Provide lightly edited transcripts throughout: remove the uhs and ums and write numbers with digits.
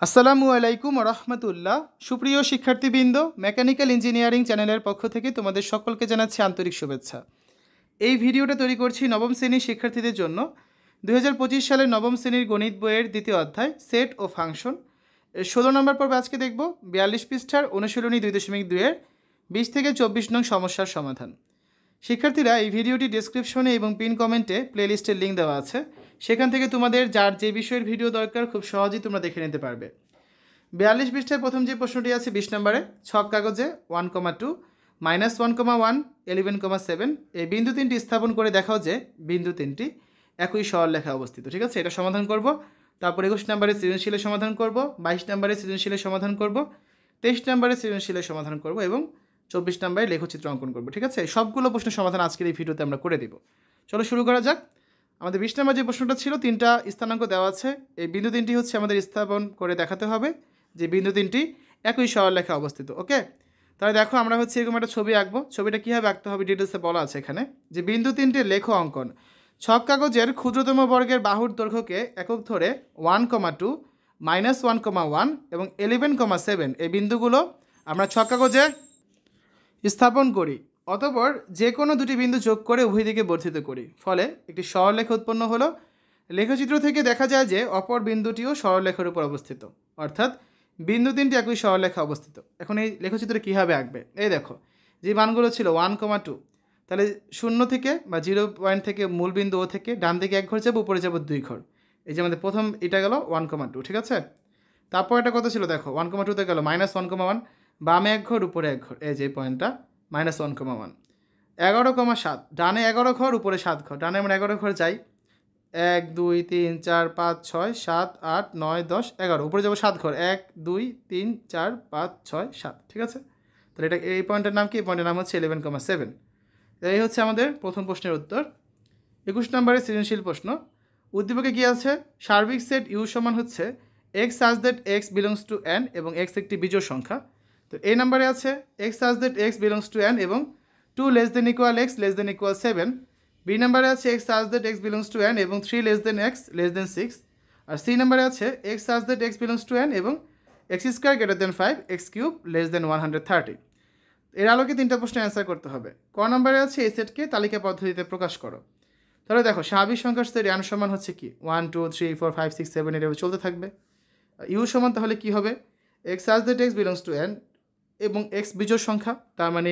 আসসালামু আলাইকুম রহমতুল্লাহ। সুপ্রিয় শিক্ষার্থীবৃন্দ, মেকানিক্যাল ইঞ্জিনিয়ারিং চ্যানেলের পক্ষ থেকে তোমাদের সকলকে জানাচ্ছি আন্তরিক শুভেচ্ছা। এই ভিডিওটা তৈরি করছি নবম শ্রেণীর শিক্ষার্থীদের জন্য। 2025 সালের নবম শ্রেণীর গণিত বইয়ের দ্বিতীয় অধ্যায় সেট ও ফাংশন 16 নম্বর পর্ব আজকে দেখব। 42 পৃষ্ঠার অনুশীলনী 2.2-এর 20 থেকে 24 নং সমস্যার সমাধান। শিক্ষার্থীরা, এই ভিডিওটি ডেসক্রিপশনে এবং পিন কমেন্টে প্লেলিস্টের লিঙ্ক দেওয়া আছে, সেখান থেকে তোমাদের যার যে বিষয়ের ভিডিও দরকার খুব সহজেই তোমরা দেখে নিতে পারবে। 42 পৃষ্ঠার প্রথম যে প্রশ্নটি আছে 20 নম্বরে, ছক কাগজে 1,2 -1,1 11,7 এই বিন্দু তিনটি স্থাপন করে দেখাও যে বিন্দু তিনটি একই সরলরেখায় অবস্থিত। ঠিক আছে, এটা সমাধান করব। তারপর 21 নম্বরে সৃজনশীলের সমাধান করব, 22 নম্বরে সৃজনশীলের সমাধান করব, 23 নম্বরে সৃজনশীলের সমাধান করব এবং 24 নম্বরে লেখচিত্র অঙ্কন করব। ঠিক আছে, সবগুলো প্রশ্নের সমাধান আজকের এই ভিডিওতে আমরা করে দেব। চলো শুরু করা যাক। আমাদের 20 নম্বর যে প্রশ্নটা ছিল, তিনটা স্থানাঙ্ক দেওয়া আছে, এই বিন্দু তিনটি হচ্ছে আমাদের স্থাপন করে দেখাতে হবে যে বিন্দু তিনটি একই সরলরেখায় অবস্থিত। ওকে, তাহলে দেখো আমরা হচ্ছে এরকম একটা ছবি আঁকবো। ছবিটা কীভাবে আঁকতে হবে ডিটেলসে বলা আছে এখানে, যে বিন্দু তিনটির লেখো অঙ্কন। ছক কাগজের ক্ষুদ্রতম বর্গের বাহুর দৈর্ঘ্যকে একক ধরে 1,2 -1,1 এবং 11,7 এই বিন্দুগুলো আমরা ছক কাগজে স্থাপন করি। অতঃপর যে কোনো দুটি বিন্দু যোগ করে উভয় দিকে বর্ধিত করি, ফলে একটি সরলরেখা উৎপন্ন হলো। লেখচিত্র থেকে দেখা যায় যে অপর বিন্দুটিও সরলরেখার উপর অবস্থিত, অর্থাৎ বিন্দু তিনটি একই সরলরেখা অবস্থিত। এখন এই লেখচিত্রে কীভাবে আঁকবে, এই দেখো যে মানগুলো ছিল 1,2, তাহলে 0 থেকে বা 0 পয়েন্ট থেকে মূল বিন্দু ও থেকে ডান দিকে 1 ঘর যাবো, উপরে যাবো 2 ঘর। এই যে আমাদের প্রথম এটা গেল 1,2। ঠিক আছে, তারপর এটা কত ছিল দেখো, 1,2তে গেল -1,1, বামে 1 ঘর উপরে 1 ঘর, এই যে পয়েন্টটা -1,1। 11,7, ডানে 11 ঘর উপরে 7 ঘর, ডানে আমরা 11 ঘর যাই, 1 2 3 4 5 6 7 8 9 10 11, উপরে যাবো 7 ঘর, 1 2 3 4 5 6 7। ঠিক আছে, তাহলে এটা এই পয়েন্টের নাম কি, এই পয়েন্টের নাম হচ্ছে 11,7। এই হচ্ছে আমাদের প্রথম প্রশ্নের উত্তর। 21 নম্বরের সৃজনশীল প্রশ্ন, উদ্দীপকে কী আছে, সার্বিক সেট ইউ সমান হচ্ছে x such that X belongs to N এবং এক্স একটি বিজোড় সংখ্যা। তো এই নাম্বারে আছে x such that X belongs to N এবং 2 ≤ x ≤ 7। বি নাম্বারে আছে x such that X belongs to N এবং 3 x <x 6। আর সি নাম্বারে আছে x such that X belongs to N এবং x² > 5 x³ < 130। এর আলোকে তিনটা প্রশ্নের অ্যান্সার করতে হবে। ক নাম্বারে আছে এই সেটকে তালিকা পদ্ধতিতে প্রকাশ করো। তাহলে দেখো স্বাভাবিক সংখ্যার সেট এন সমান হচ্ছে কি 1 2 3 4 5 6 7 এভাবে চলতে থাকবে। ইউ সমান তাহলে কি হবে, x such that X belongs to N এবং এক্স বিজোড় সংখ্যা, তার মানে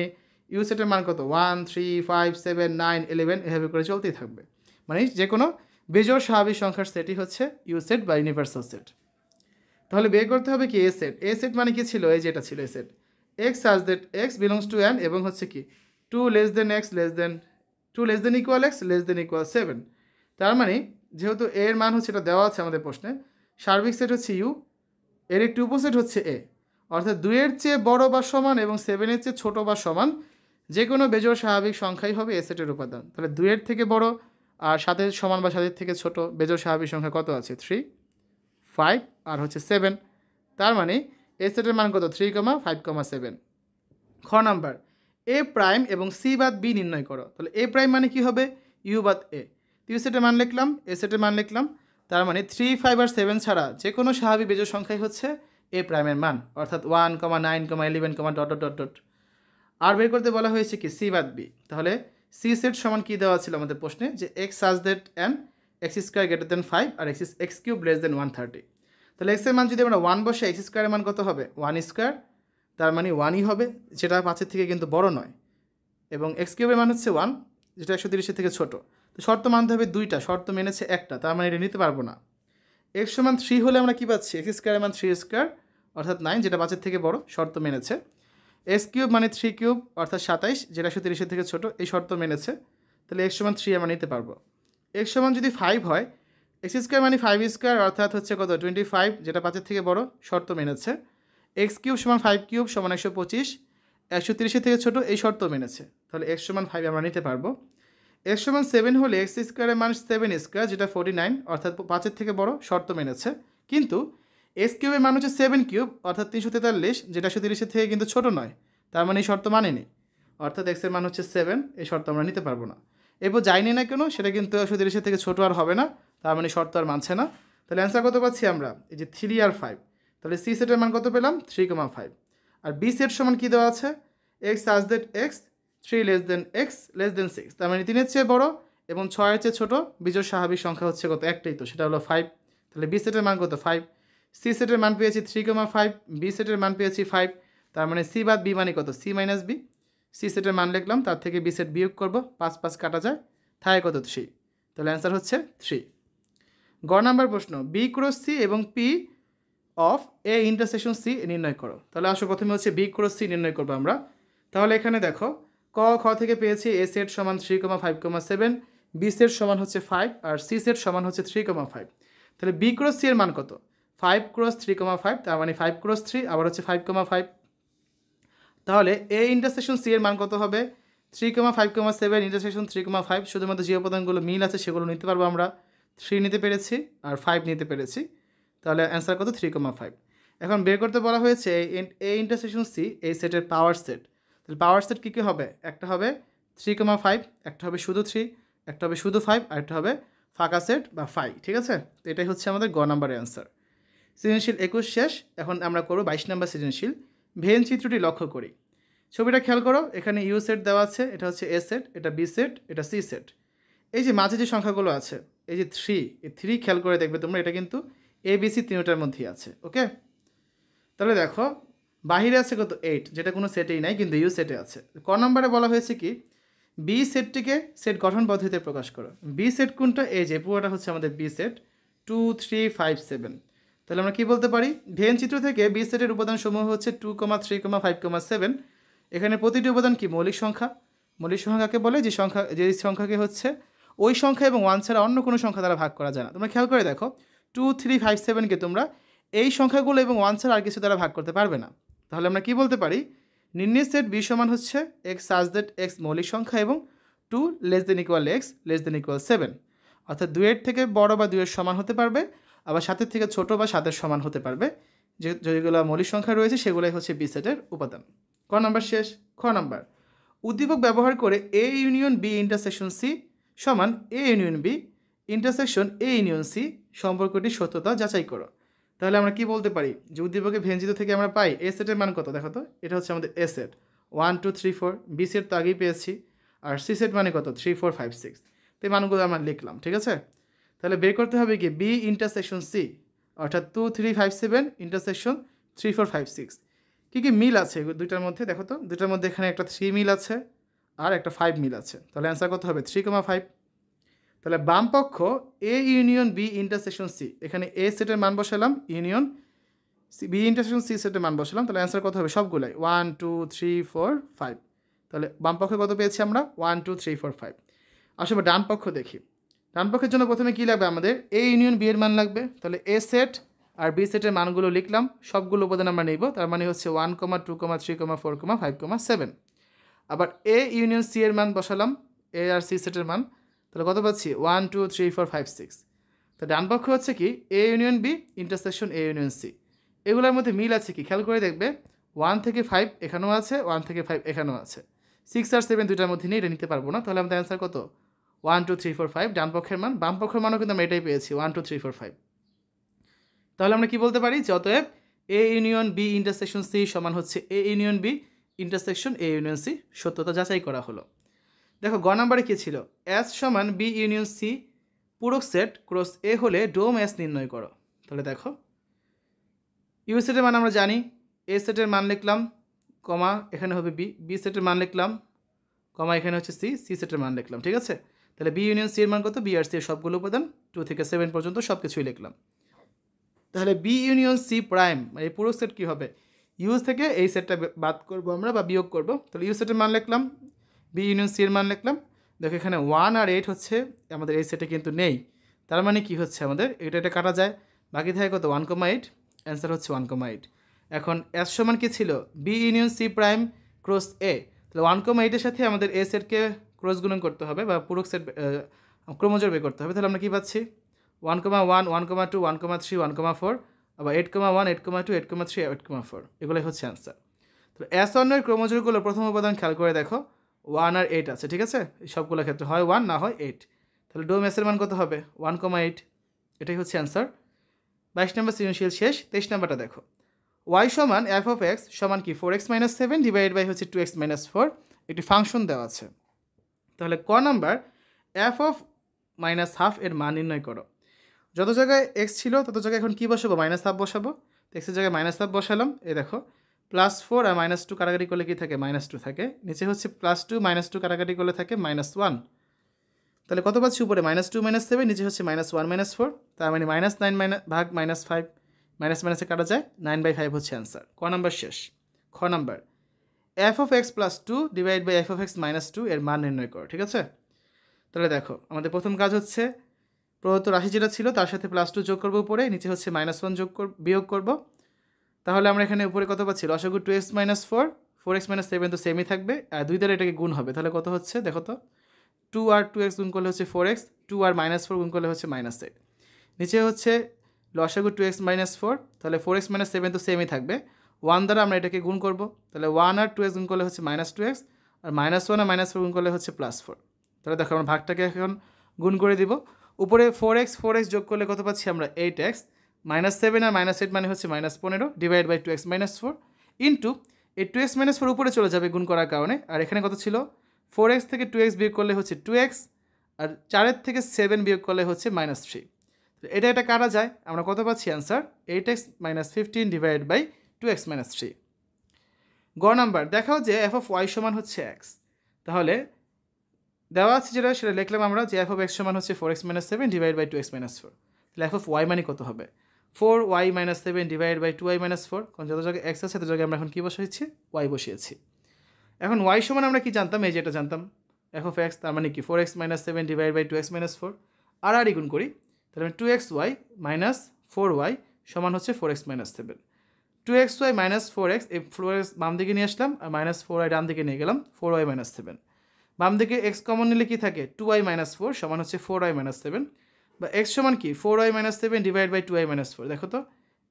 ইউ সেটের মান কত 1 3 5 7 9 11 এভাবে করে চলতেই থাকবে। মানে যে কোনো বিজোড় স্বাভাবিক সংখ্যার সেটই হচ্ছে ইউ সেট বা ইউনিভার্সাল সেট। তাহলে বের করতে হবে কি এ সেট। এ সেট মানে কি ছিল, এই যেটা ছিল A set, X such that X belongs to N এবং হচ্ছে কি 2 x <= 7। তার মানে যেহেতু এর মান হচ্ছে এটা দেওয়া আছে আমাদের প্রশ্নে, সার্বিক সেট হচ্ছে ইউ, এর একটি উপসেট হচ্ছে এ, অর্থাৎ 2-এর চেয়ে বড় বা সমান এবং 7-এর চেয়ে ছোটো বা সমান যে কোনো বেজোড় স্বাভাবিক সংখ্যাই হবে এ সেটের উপাদান। তাহলে 2-এর থেকে বড় আর 7-এর সমান বা 7-এর থেকে ছোট বেজোড় স্বাভাবিক সংখ্যা কত আছে, 3 5 আর হচ্ছে 7। তার মানে এ সেটের মান কত 3, 5, 7। খ নাম্বার, এ প্রাইম এবং সি বাদ বি নির্ণয় করো। তাহলে এ প্রাইম মানে কি হবে, ইউ বাদ এ। ইউ সেটের মান লিখলাম, এ সেটের মান লিখলাম, তার মানে 3 5 আর 7 ছাড়া যে কোনো স্বাভাবিক বেজোড় সংখ্যাই হচ্ছে এ প্রাইমের মান, অর্থাৎ 1, 9, 11, ... আর বের করতে বলা হয়েছে কি সি বাদ বি। তাহলে সি সেট সমান কি দেওয়া ছিল আমাদের প্রশ্নে, যে x such that N x² > 5 R x³ < 130। তাহলে এক্সের মান যদি আমরা 1 বসে x² এর মান কত হবে 1², তার মানে 1ই হবে, যেটা 5-এর থেকে কিন্তু বড় নয়, এবং x³ এর মান হচ্ছে 1, যেটা 130-এর থেকে ছোট। তো শর্ত মানতে হবে দুইটা, শর্ত মেনেছে একটা, তার মানে এটা নিতে পারবো না। x সমান 3 হলে আমরা কি পাচ্ছি, x² এর মান 3² অর্থাৎ 9, যেটা 5-এর থেকে বড়, শর্ত মেনেছে। x³ মানে 3³ অর্থাৎ 27, যেটা 130-এর থেকে ছোট, এই শর্ত মেনেছে। তাহলে x সমান 3 আমরা নিতে পারবো। x সমান যদি 5 হয়, x² মানে 5² অর্থাৎ হচ্ছে কত 25, যেটা 5-এর থেকে বড়, শর্ত মেনেছে। x³ সমান 5³ সমান 125, 130-এর থেকে ছোট, এই শর্ত মেনেছে। তাহলে x সমান 5 আমরা নিতে পারবো। x সমান 7 হলে x² এর মান 7², যেটা 49 অর্থাৎ 5-এর থেকে বড়, শর্ত মেনেছে। কিন্তু x³ এর মান হচ্ছে 7³ অর্থাৎ 343, যেটা 130-এর থেকে কিন্তু ছোট নয়, তার মানে এই শর্ত মানেনি, অর্থাৎ x এর মান হচ্ছে 7, এই শর্ত আমরা নিতে পারবো না। এরপর যাইনি না কেন, সেটা কিন্তু 130-এর থেকে ছোট আর হবে না, তার মানে শর্ত আর মানছে না। তাহলে অ্যান্সার কত পাচ্ছি আমরা, এই যে 3 আর 5, তাহলে সি সেটের মান কত পেলাম 3,5। আর বি সেট সমান কী দেওয়া আছে x such that x 3 less than x less than 6, তার মানে 3-এর চেয়ে বড় এবং 6-এর চেয়ে ছোটো বিজোড় স্বাভাবিক সংখ্যা হচ্ছে কত একটাই, তো সেটা হলো 5। তাহলে বি সেটের মান কত 5। সি সেটের মান পেয়েছি 3,5, বি সেটের মান পেয়েছি 5, তার মানে সি বাদ বি মানে কত সি মাইনাস বি। সি সেটের মান লিখলাম, তার থেকে বি সেট বিয়োগ করবো, 5 কাটা যায়, থাকে কত 3। তাহলে অ্যান্সার হচ্ছে 3। গ নাম্বার প্রশ্ন, বি ক্রস সি এবং P of A intersection C নির্ণয় করো। তাহলে আসো প্রথমে হচ্ছে বি ক্রস সি নির্ণয় করবো আমরা। তাহলে এখানে দেখো ক খ থেকে পেয়েছি এ সেট সমান 3,5,7, বি সেট সমান হচ্ছে 5 আর সি সেট সমান হচ্ছে 3,5। তাহলে বি ক্রস সি এর মান কত 5 ক্রস 3,5, তার মানে 5 ক্রস 3 আবার হচ্ছে 5,5। তাহলে এ ইন্টারসেকশন সি এর মান কত হবে 3,5,7 ইন্টারসেকশন 3,5। শুধুমাত্র যে উপাদানগুলো মিল আছে সেগুলো নিতে পারবো আমরা, 3 নিতে পেরেছি আর 5 নিতে পেরেছি। তাহলে অ্যান্সার কত 3,5। এখন বের করতে বলা হয়েছে এ ইন্টারসেকশন সি এই সেটের পাওয়ার সেট। তাহলে পাওয়ার সেট কী কী হবে, একটা হবে 3,5, একটা হবে শুধু 3, একটা হবে শুধু 5 আর একটা হবে ফাঁকা সেট বা ফাই। ঠিক আছে, তো এটাই হচ্ছে আমাদের গ নাম্বারের অ্যান্সার। সৃজনশীল 21 শেষ। এখন আমরা করবো 22 নম্বর সৃজনশীল। ভেন চিত্রটি লক্ষ্য করি। ছবিটা খেয়াল করো, এখানে ইউ সেট দেওয়া আছে, এটা হচ্ছে এ সেট, এটা বি সেট, এটা সি সেট। এই যে মাঝে যে সংখ্যাগুলো আছে এই যে 3, এই 3 খেয়াল করে দেখবে তোমরা, এটা কিন্তু এ বি সি তিনটার মধ্যেই আছে। ওকে, তাহলে দেখো বাহিরে আছে কত 8, যেটা কোনো সেটেই নাই কিন্তু ইউ সেটে আছে। ক নম্বরে বলা হয়েছে কি বি সেটটিকে সেট গঠন পদ্ধতিতে প্রকাশ করো। বি সেট কোনটা, এই যে পুরোটা হচ্ছে আমাদের বি সেট 2 3 5 7। তাহলে আমরা কি বলতে পারি ভেন চিত্র থেকে বি সেটের উপাদান সমূহ হচ্ছে 2, 3, 5, 7। এখানে প্রতিটি উপাদান কি মৌলিক সংখ্যা। মৌলিক সংখ্যাকে বলে যে সংখ্যাকে হচ্ছে ওই সংখ্যা এবং 1 ছাড়া অন্য কোনো সংখ্যা দ্বারা ভাগ করা যায় না। তোমরা খেয়াল করে দেখো 2 3 5 7কে তোমরা এই সংখ্যাগুলো এবং 1 ছাড়া আর কিছু দ্বারা ভাগ করতে পারবে না। তাহলে আমরা কি বলতে পারি নির্ণয় সেট বি সমান হচ্ছে এক্স সাজ দ্যাট এক্স মৌলিক সংখ্যা এবং 2 less than equal x less than equal 7, অর্থাৎ 2-এর থেকে বড় বা 2-এর সমান হতে পারবে, আবার 7-এর থেকে ছোট বা 7-এর সমান হতে পারবে। যেগুলো মৌলিক সংখ্যা রয়েছে সেগুলোই হচ্ছে বি সেটের উপাদান। ক নাম্বার শেষ। খ নাম্বার, উদ্দীপক ব্যবহার করে A union B intersection C সমান A union B intersection A union C সম্পর্কটির সত্যতা যাচাই করো। তাহলে আমরা কি বলতে পারি যে উদ্দীপকের ভেঞ্জিত থেকে আমরা পাই এ সেটের মান কত, দেখো তো এটা হচ্ছে আমাদের এ সেট 1 2 3 4, বি সেট তো আগেই পেয়েছি, আর সি সেট মানে কত 3 4 5 6। তো এই মানগুলো আমরা লিখলাম। ঠিক আছে, তাহলে বের করতে হবে কি বি ইন্টারসেকশন সি, অর্থাৎ 2 3 5 7 ইন্টারসেকশন 3 4 5 6। কী কী মিল আছে দুইটার মধ্যে, দেখো তো দুইটার মধ্যে এখানে একটা 3 মিল আছে আর একটা 5 মিল আছে। তাহলে অ্যান্সার কত হবে 3,5। তাহলে বাম পক্ষ A union B intersection C, এখানে এ সেটের মান বসালাম, ইউনিয়ন বি ইন্টারসেকশন সি সেটের মান বসালাম। তাহলে অ্যান্সার কত হবে সবগুলাই 1 2 3 4 5। তাহলে বাম পক্ষে কত পেয়েছি আমরা 1 2 3 4 5। আসলে ডান পক্ষ দেখি। ডান পক্ষের জন্য প্রথমে কী লাগবে আমাদের এ ইউনিয়ন বি এর মান লাগবে। তাহলে এ সেট আর বি সেটের মানগুলো লিখলাম, সবগুলো উপাদান আমরা নেব, তার মানে হচ্ছে 1 2 3 4 5 7। আবার এ ইউনিয়ন সি এর মান বসালাম, এ আর সি সেটের মান। তাহলে কত পাচ্ছি 1 2 3 4 5 6। তো ডান পক্ষ হচ্ছে কি A union B intersection A union C. এগুলোর মধ্যে মিল আছে কি খেয়াল করে দেখবে 1 থেকে 5 এখানেও আছে, 1 থেকে 5 এখানেও আছে, 6 আর 7 দুইটার মধ্যে নেই, এটা নিতে পারবো না। তাহলে আমাদের অ্যান্সার কত 1 2 3 4 5 ডান পক্ষের মান। বাম পক্ষের মানও কিন্তু আমরা এটাই পেয়েছি 1 2 3 4 5। তাহলে আমরা কি বলতে পারি যে অতএব A union B intersection C সমান হচ্ছে A union B intersection A union C, সত্যতা যাচাই করা হলো। দেখো গ নাম্বারে কী ছিল এস সমান বি ইউনিয়ন সি পূরক সেট ক্রস এ হলে ডোম এস নির্ণয় করো। তাহলে দেখো ইউ সেটের মান আমরা জানি, এ সেটের মান লিখলাম কমা এখানে হবে বি, বি সেটের মান লিখলাম কমা এখানে হচ্ছে সি, সি সেটের মান লিখলাম। ঠিক আছে, তাহলে বি ইউনিয়ন সি এর মান কত, বি আর সি এর সবগুলো উপাদান 2 থেকে 7 পর্যন্ত সব কিছুই লিখলাম। তাহলে বি ইউনিয়ন সি প্রাইম মানে এই পুরো সেট কী হবে ইউজ থেকে এই সেটটা বাদ করবো আমরা বা বিয়োগ করবো। তাহলে ইউ সেটের মান লিখলাম, বি ইউনিয়ন সি এর মান লিখলাম। দেখো এখানে 1 আর 8 হচ্ছে আমাদের এই সেটে কিন্তু নেই, তার মানে কি হচ্ছে আমাদের এটা কাটা যায়, বাকি থাকে কত 1,8, অ্যান্সার হচ্ছে 1,8। এখন এস সমান কী ছিল B union C prime cross A. তাহলে 1,8 সাথে আমাদের এ সেটকে ক্রস গুণন করতে হবে বা পুরো সেট ক্রমজোড় বের করতে হবে। তাহলে আমরা কী পাচ্ছি 1,1 1,2 1,3 1,4, আবার 8,1 8,2 8,3 8,4, এগুলোই হচ্ছে অ্যান্সার। তাহলে এস অন্যের ক্রমজোড়গুলো প্রথম উপাদান খেয়াল করে দেখো 1 আর 8 আছে। ঠিক আছে, সবগুলোর ক্ষেত্রে হয় 1 না হয় 8। তাহলে ডোম এসের মান কত হবে 1,8, এটাই হচ্ছে অ্যান্সার। 22 নম্বর সৃজনশীল শেষ। 23 নম্বরটা দেখো, y সমান f অফ x সমান কি 4x মাইনাস 7 ডিভাইড বাই হচ্ছে 2x মাইনাস 4, একটি ফাংশন দেওয়া আছে। তাহলে ক number f of minus half এর মান নির্ণয় করো। যত জায়গায় x ছিল তত জায়গায় এখন কী বসাবো, মাইনাস হাফ বসাবো। তো এক্সের জায়গায় মাইনাস হাফ বসালাম। এই দেখো +4 আর -2 কাটাকাটি করলে কী থাকে, -2 থাকে। নিচে হচ্ছে +2 -2 কাটাকাটি করলে থাকে -1। তাহলে কত পাচ্ছি উপরে, -2 -7, নিচে হচ্ছে -1 -4, তার মানে -9 ভাগ -5, মাইনাস মাইনাসে কাটা যায়, 9/5 হচ্ছে অ্যান্সার। ক নাম্বার শেষ। খ number f of x plus 2 divide by f of x minus 2 এর মান নির্ণয় করো। ঠিক আছে, তাহলে দেখো আমাদের প্রথম কাজ হচ্ছে প্রদত্ত রাশি যেটা ছিল তার সাথে +2 যোগ করবো উপরে, নিচে হচ্ছে -1 বিয়োগ করব। তাহলে আমরা এখানে উপরে কত পাচ্ছি, লসাগু 2x মাইনাস 4, 4x মাইনাস 7 তো সেমই থাকবে, আর 2 দ্বারা এটাকে গুণ হবে। তাহলে কত হচ্ছে দেখো তো, 2 আর 2x গুণ করলে হচ্ছে 4x, 2 আর -4 গুণ করলে হচ্ছে -8। নিচে হচ্ছে লসাগু 2x মাইনাস 4, তাহলে 4x মাইনাস 7 তো সেমই থাকবে, 1 দ্বারা আমরা এটাকে গুণ করব। তাহলে 1 আর 2x গুণ করলে হচ্ছে -2x, আর -1 আর -4 গুণ করলে হচ্ছে +4। তাহলে দেখো আমরা ভাগটাকে এখন গুণ করে দিব। উপরে 4x যোগ করলে কত পাচ্ছি আমরা 8x, -7 আর -8 মানে হচ্ছে -15 divide by 2x minus 4 into এই 2x মাইনাস 4 উপরে চলে যাবে গুণ করার কারণে। আর এখানে কত ছিল, 4x থেকে 2x বিয়োগ করলে হচ্ছে 2x, আর 4 থেকে 7 বিয়োগ করলে হচ্ছে -3। এটা কাটা যায়, আমরা কত পাচ্ছি answer 8x - 15 divide by 2x - 3। গ নাম্বার দেখাও যে f অফ y সমান হচ্ছে x। তাহলে দেওয়া আছে যেটা সেটা লিখলাম আমরা যে f অফ x সমান হচ্ছে 4x - 7 ডিভাইড বাই 2x - 4। তাহলে f অফ y মানে কত হবে, 4y - 7 ডিভাইড বাই 2y - 4, কারণ যত জায়গায় x আছে তত জায়গায় আমরা এখন কী বসিয়েছি, y বসিয়েছি। এখন y সমান আমরা কি জানতাম, এই যেটা জানতাম f অফ x, তার মানে কি 4x - 7 ডিভাইড বাই 2x - 4, আর গুণ করি। তাহলে 2xy মাইনাস 4y সমান হচ্ছে 4x - 7। 2xy মাইনাস 4x, এই 4x বাম দিকে নিয়ে আসলাম, আর -4y ডান দিকে নিয়ে গেলাম, 4y - 7। বাম দিকে x কমন নিলে কি থাকে, 2y - 4 সমান হচ্ছে 4y - 7, বা x সমান কি 4y - 7 ডিভাইড বাই 2y - 4। দেখো তো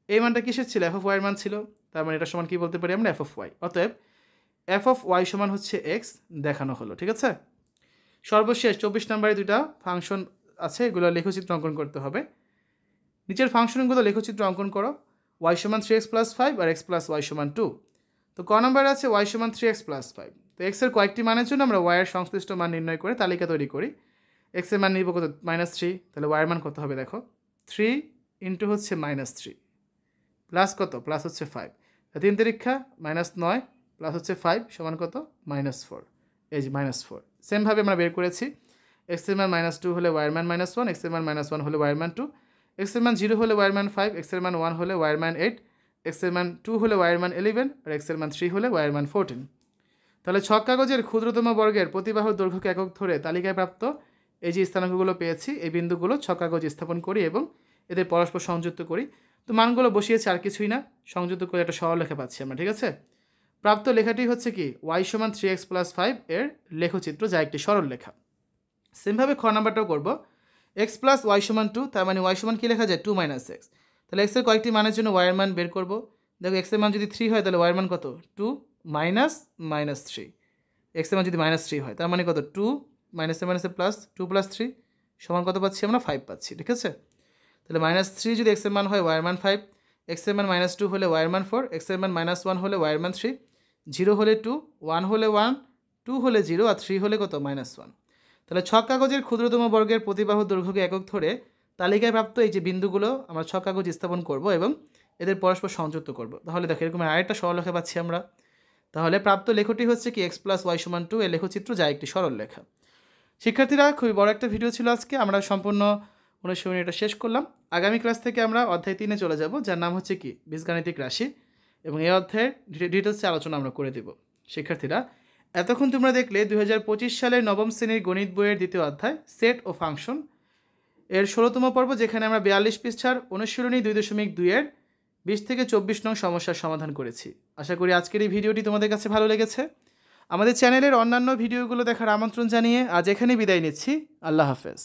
এই মানটা কিসের ছিল, f অফ y এর মান ছিল, তার মানে এটা সমান কি বলতে পারি আমরা, f অফ y। অতএব f অফ y সমান হচ্ছে x দেখানো হলো। ঠিক আছে, সর্বশেষ 24 নম্বরে দুইটা ফাংশন আছে, এগুলো লেখচিত্র অঙ্কন করতে হবে। নিচের ফাংশনগুলো লেখচিত্র অঙ্কন করো। y সমান 3x + 5 আর x + y সমান 2। তো ক নম্বরে আছে y সমান 3x + 5। তো x এর কয়েকটি মানের জন্য আমরা y এর সংশ্লিষ্ট মান নির্ণয় করে তালিকা তৈরি করি। x এর মান নিব কত, -3, তাহলে y এর মান কত হবে দেখো, 3 ইন্টু হচ্ছে -3 প্লাস কত, প্লাস হচ্ছে 5, 3 তিরিক্ষা -9 প্লাস হচ্ছে 5 সমান কত, -4। এই যে -4 সেমভাবে আমরা বের করেছি। x এর মান -2 হলে y এর মান -1, x এর মান -1 হলে y এর মান 2, x এর মান 0 হলে y এর মান 5, x এর মান 1 হলে y এর মান 8, x এর মান 2 হলে y এর মান 11, আর x এর মান 3 হলে y এর মান 14। তাহলে ছক কাগজের ক্ষুদ্রতম বর্গের প্রতিবাহুর দৈর্ঘ্যকে একক ধরে তালিকায় প্রাপ্ত এই যে স্থানাঙ্কগুলো পেয়েছি, এই বিন্দুগুলো ছক কাগজে স্থাপন করি এবং এদের পরস্পর সংযুক্ত করি। তো মানগুলো বসিয়েছি, আর কিছুই না, সংযুক্ত করে একটা সরলরেখা পাচ্ছি আমরা। ঠিক আছে, প্রাপ্ত লেখাটি হচ্ছে কি y সমান 3x + 5 এর লেখচিত্র, যা একটি সরলরেখা। সেমভাবে খ নাম্বারটাও করব, x + y সমান 2, তার মানে y সমান কী লেখা যায়, 2 - x। তাহলে x এর কয়েকটি মানের জন্য y এর মান বের করব। দেখো x এর মান যদি 3 হয় তাহলে y এর মান কত, 2 - -3। x এর মান যদি -3 হয় তার মানে কত, 2 - প্লাস 2 + 3 সমান কত পাচ্ছি আমরা, 5 পাচ্ছি। ঠিক আছে, তাহলে -3 যদি x এর মান হয়, y এর মান 5, x এর মান -2 হলে y এর মান 4, x এর মান -1 হলে y এর মান 3, 0 হলে 2, 1 হলে 1, 2 হলে 0, আর 3 হলে কত, -1। তাহলে ছক কাগজের ক্ষুদ্রতম বর্গের প্রতিবাহুর দৈর্ঘ্যকে একক ধরে তালিকায় প্রাপ্ত এই যে বিন্দুগুলো আমরা ছক কাগজ স্থাপন করব এবং এদের পরস্পর সংযুক্ত করব। তাহলে দেখো এরকম আরেকটা সরলরেখা পাচ্ছি আমরা। তাহলে প্রাপ্ত লেখটি হচ্ছে কি x + y সমান 2 এর লেখচিত্র, যা একটি সরলরেখা। শিক্ষার্থীরা, খুবই বড় একটা ভিডিও ছিল আজকে, আমরা সম্পূর্ণ অনুশীলনী এটা শেষ করলাম। আগামী ক্লাস থেকে আমরা অধ্যায় 3-এ চলে যাব, যার নাম হচ্ছে কি বীজগাণিতিক রাশি, এবং এই অধ্যায়ের ডিটেলসে আলোচনা আমরা করে দেব। শিক্ষার্থীরা, এতক্ষণ তোমরা দেখলে 2025 সালের নবম শ্রেণীর গণিত বইয়ের দ্বিতীয় অধ্যায় সেট ও ফাংশন এর 16তম পর্ব, যেখানে আমরা 42 পৃষ্ঠার অনুশীলনী 2.2 এর 20 থেকে 24 নং সমস্যার সমাধান করেছি। আশা করি আজকের এই ভিডিওটি তোমাদের কাছে ভালো লেগেছে। আমাদের চ্যানেলের অন্যান্য ভিডিওগুলো দেখার আমন্ত্রণ জানিয়ে আজ এখানেই বিদায় নিচ্ছি। আল্লাহ হাফেজ।